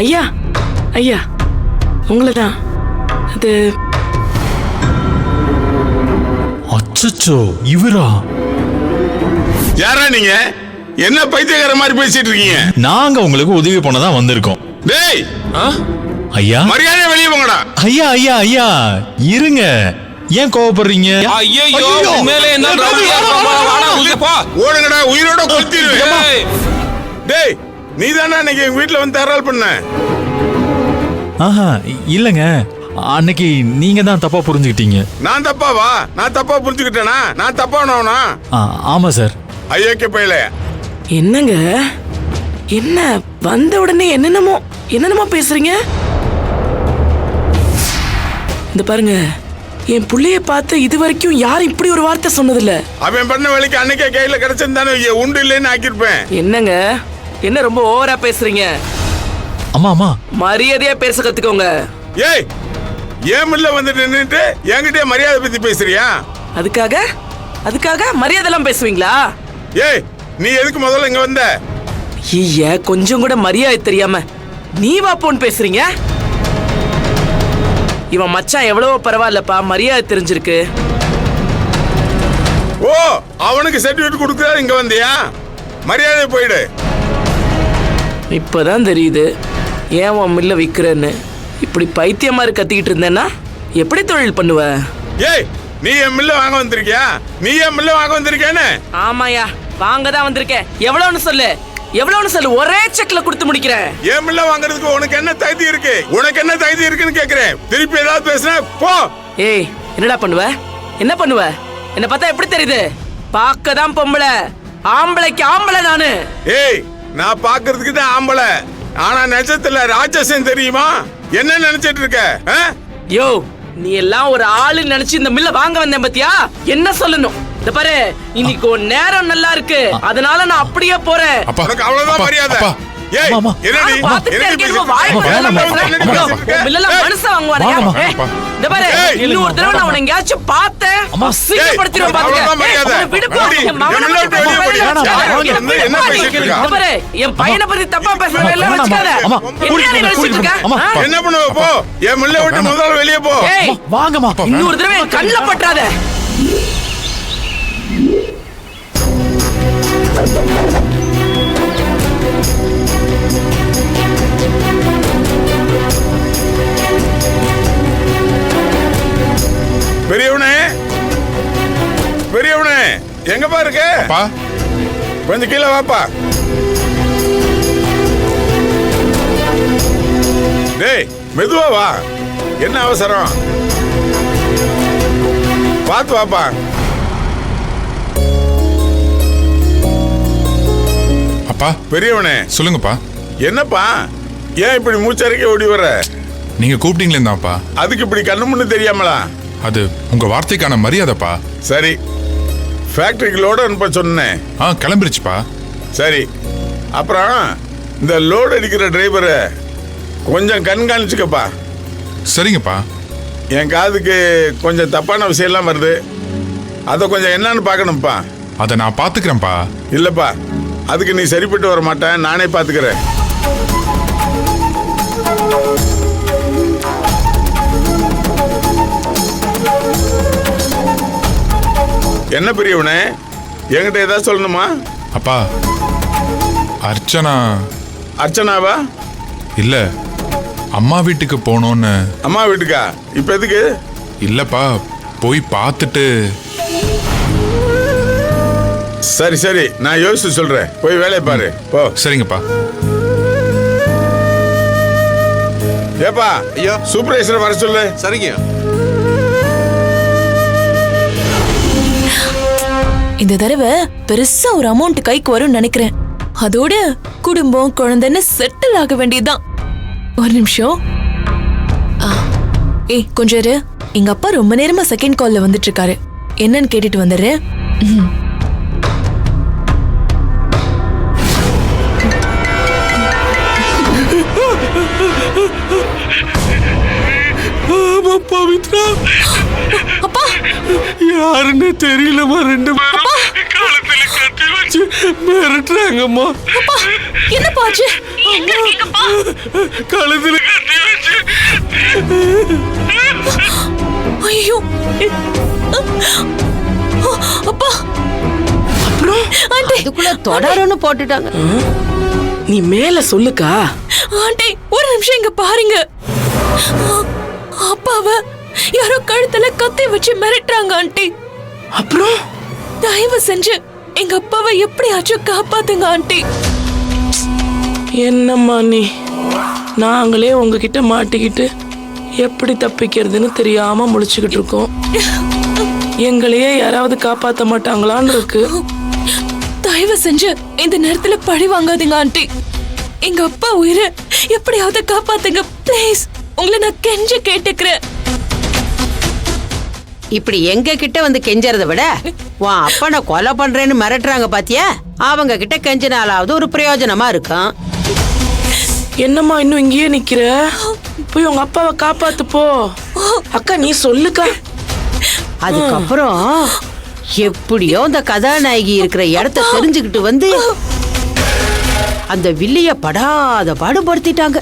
ஐயா ஐயா உங்களதான் அது. அச்சச்சோ, இவரா? யாரா நீங்க? என்ன பைத்தியக்கார மாதிரி பேசிட்டு இருக்கீங்க? நாங்க உங்களுக்கு உதவி பண்ணதான் வந்திருக்கோம். டேய் ஐயா, மரியாதை வெளியே போங்கடா. ஐயா ஐயா ஐயா இருங்க, ஏன் கோவப்படுறீங்க? ஐயோ மேலே என்ன ஓடுங்கடா, உயிரோட கொளுத்திடுவேன். டேய் நீ தானே இன்னைக்கு எங்க வீட்டுல வந்து தரால் பண்ண? ஆஹா இல்லங்க, அன்னைக்கு நீங்க தான் தப்பா புரிஞ்சுக்கிட்டீங்க. நான் தப்பாவா? நான் தப்பா புரிஞ்சுக்கிட்டேனா? நான் தப்பானவனா? ஆமா சார். ஐயோக்கே பையல. என்னங்க என்ன வந்த உடனே என்னென்னமோ பேசுறீங்க? இந்த பாருங்க, என் புள்ளைய பார்த்து இது வரைக்கும் யாரும் இப்படி ஒரு வார்த்தை சொன்னதில்ல. அவன் பண்ண வேலைக்கு அன்னைக்கே கையில கிடைச்சிருந்தானே உண்டு இல்லைன்னு ஆக்கிருப்பேன். என்னங்க என்ன ரொம்ப ஓவரா பேசுறீங்க? அம்மா அம்மா, மரியாதையா பேச கத்துக்கோங்க. ஏய் ஏன் முல்ல வந்து நின்னுட்டு என்கிட்ட மரியாதை பத்தி பேசுறியா? அதுக்காக மரியாதை எல்லாம் பேசுவீங்களா? ஏய் நீ எதுக்கு முதல்ல இங்க வந்த? ஐயா கொஞ்சம் கூட மரியாதை தெரியாம நீ வாப்போன்னு பேசுறீங்க. இவன் மச்சான் எவ்வளவோ பரவாயில்லப்பா, மரியாதை தெரிஞ்சிருக்கு. ஓ அவனுக்கு சர்டிபிகேட் கொடுக்குறாரு, இங்க வந்தியா? மரியாதை போயிடு. இப்பதான் தெரியுது ஏன் உன் மில்ல விக்கிறேன்னு. இப்படி பைத்தியம் மாதிரி கத்திக்கிட்டு இருந்தேன்னா எப்படி தொழில் பண்ணுவ? ஏய் நீ என் மில்ல வாங்க வந்திருக்கியா? நீ என் மில்ல வாங்க வந்திருக்கேன்னு? ஆமாயா, வாங்க தான் வந்திருக்கேன். எவ்வளவுன்னு சொல்லு, ஒரே செக்ல கொடுத்து முடிக்கிறேன். என் மில்ல வாங்குறதுக்கு உனக்கு என்ன தகுதி இருக்கு? உனக்கு என்ன தகுதி இருக்குன்னு கேக்குறேன். திருப்பி ஏதாவது பேசுனா போ. ஏய் என்னடா பண்ணுவ? என்ன பண்ணுவ? என்ன பார்த்தா எப்படி தெரியுது? பார்க்கதான் பொம்பளை, ஆம்பளைக்கு ஆம்பளை நானு. ஏய் நான் பாக்குறதுக்கு தான் ஆம்பளை, ஆனா நிஜத்துல ராட்சசன் தெரியுமா? என்ன நினைச்சிட்டு இருக்க? யோ நீ எல்லாம் ஒரு ஆளு நினைச்சு இந்த மில்ல வாங்க வந்தேன் பத்தியா? என்ன சொல்லணும்? இந்த பாரு, இன்னைக்கு ஒரு நேரம் நல்லா இருக்கு, அதனால நான் அப்படியே போறேன். உனக்கு அவ்வளவுதான் மரியாதை. ஏய் என்னடி மனுஷன் வாங்குவானே. இந்த பாரு, இன்னொரு தடவை நான் உன்னை எங்கேயாச்சும் பார்த்தேன் சீக்கிரப்படுத்திடுவேன் பாத்துக்க. என் பையனை பத்தி தப்பா பேசுறேன். என்ன பண்ணுவ? போ, என் முல்லை விட்டு முதல்ல வெளியே போ. வாங்கம்மா, இன்னொரு தடவை என் கண்ணில் பற்றாத. பெரியவனே எங்கப்பா இருக்கு? கொஞ்சம் கீழே வாப்பா. டேய் மெதுவா வா, என்ன அவசரம்? பார்த்து வாப்பா. அப்பா. பெரியவனே சொல்லுங்கப்பா. என்னப்பா ஏன் இப்படி மூச்சரிக்க ஓடி வர? நீங்க கூப்பிட்டீங்களேந்தாப்பா. அதுக்கு இப்படி கண்ணு முன்னு தெரியாமலா? அது உங்க வார்த்தைக்கான மரியாதைப்பா. சரி, ஃபேக்டரிக்கு லோடு அனுப்ப சொன்னேன். கிளம்பிருச்சுப்பா. சரி, அப்புறம் இந்த லோடு அடிக்கிற டிரைவரை கொஞ்சம் கண்காணிச்சுக்கப்பா. சரிங்கப்பா. என் காதுக்கு கொஞ்சம் தப்பான விஷயம்லாம் வருது, அதை கொஞ்சம் என்னன்னு பார்க்கணும்ப்பா. அதை நான் பார்த்துக்கிறேன்ப்பா. இல்லப்பா, அதுக்கு நீ சரிப்பட்டு வர மாட்டேன், நானே பார்த்துக்கிறேன். என்ன பெரியவனே, என்கிட்ட ஏதாவது சொல்லணுமா? அப்பா, அர்ச்சனாவா? இல்ல, அம்மா வீட்டுக்கு போனோன்னு. அம்மா வீட்டுக்கா? இப்ப எதுக்கு? இல்லப்பா, போய் பார்த்துட்டு. சரி சரி, நான் யோசிச்சு சொல்றேன், போய் வேலையை பாரு போ. சரிங்கப்பா. ஏப்பா ஐயோ, சூப்பர்வைசரை வர சொல்லு. சரிங்க. இந்த தடவை பெருசா ஒரு அமௌண்ட் கைக்கு வரும்னு நினைக்கிறேன். அதோட குடும்பம் குழந்தைன்னு செட்டில் ஆக வேண்டியதுதான். ஒரு நிமிஷம். ஏய் கொஞ்சம் இரு, எங்க அப்பா ரொம்ப நேரமா செகண்ட் கால்ல வந்துட்டு இருக்காரு, என்னன்னு கேட்டுட்டு வந்துடுறேன். பவித்ரா, அப்பா யாருன்னு தெரியலமா, ரெண்டு பேரும் கழுத்துல கட்டி வச்சு மிரட்டுறாங்கம்மா. என்னப்பா ஆச்சு? கழுத்துல கட்டி வச்சு ஐயோ அப்பா அப்புறம் ஆண்டி இதுக்குள்ள தொடருன்னு போட்டுட்டாங்க. நீ மேல சொல்லுக்கா. ஆண்டி ஒரு நிமிஷம் இங்க பாருங்க. அப்பாவ யாரோ கழுத்துல கத்தி வச்சு மிரட்டுறாங்க ஆண்டி. அப்புறம் தயவு செஞ்சு எங்க அப்பாவை எப்படியாச்சும் காப்பாத்துங்க ஆண்டி. என்னம்மா நீ, நாங்களே உங்ககிட்ட மாட்டிக்கிட்டு எப்படி தப்பிக்கிறதுன்னு தெரியாம முழிச்சுக்கிட்டு இருக்கோம். எங்களையே யாராவது காப்பாத்த மாட்டாங்களான்னு இருக்கு. தயவு செஞ்சு இந்த நேரத்துல பழி வாங்காதீங்க ஆண்டி. எங்க அப்பா உயிரை எப்படியாவது காப்பாத்துங்க ப்ளீஸ். உங்களை நான் கெஞ்ச கேட்டுக்கிறேன். இப்படி எங்க கிட்ட வந்து கெஞ்சறத விட உன் அப்பனை கொலை பண்றேன்னு மிரட்டுறாங்க பாத்தியா, அவங்க கிட்ட கெஞ்சினாலாவது ஒரு பிரயோஜனமா இருக்கும். என்னம்மா இன்னும் இங்கேயே நிக்கிற? போய் உங்க அப்பாவை காப்பாத்து போ. அக்கா நீ சொல்லுக்கா. அதுக்கப்புறம் எப்படியோ இந்த கதாநாயகி இருக்கிற இடத்த தெரிஞ்சுக்கிட்டு வந்து அந்த வில்லிய படாத பாடுபடுத்திட்டாங்க.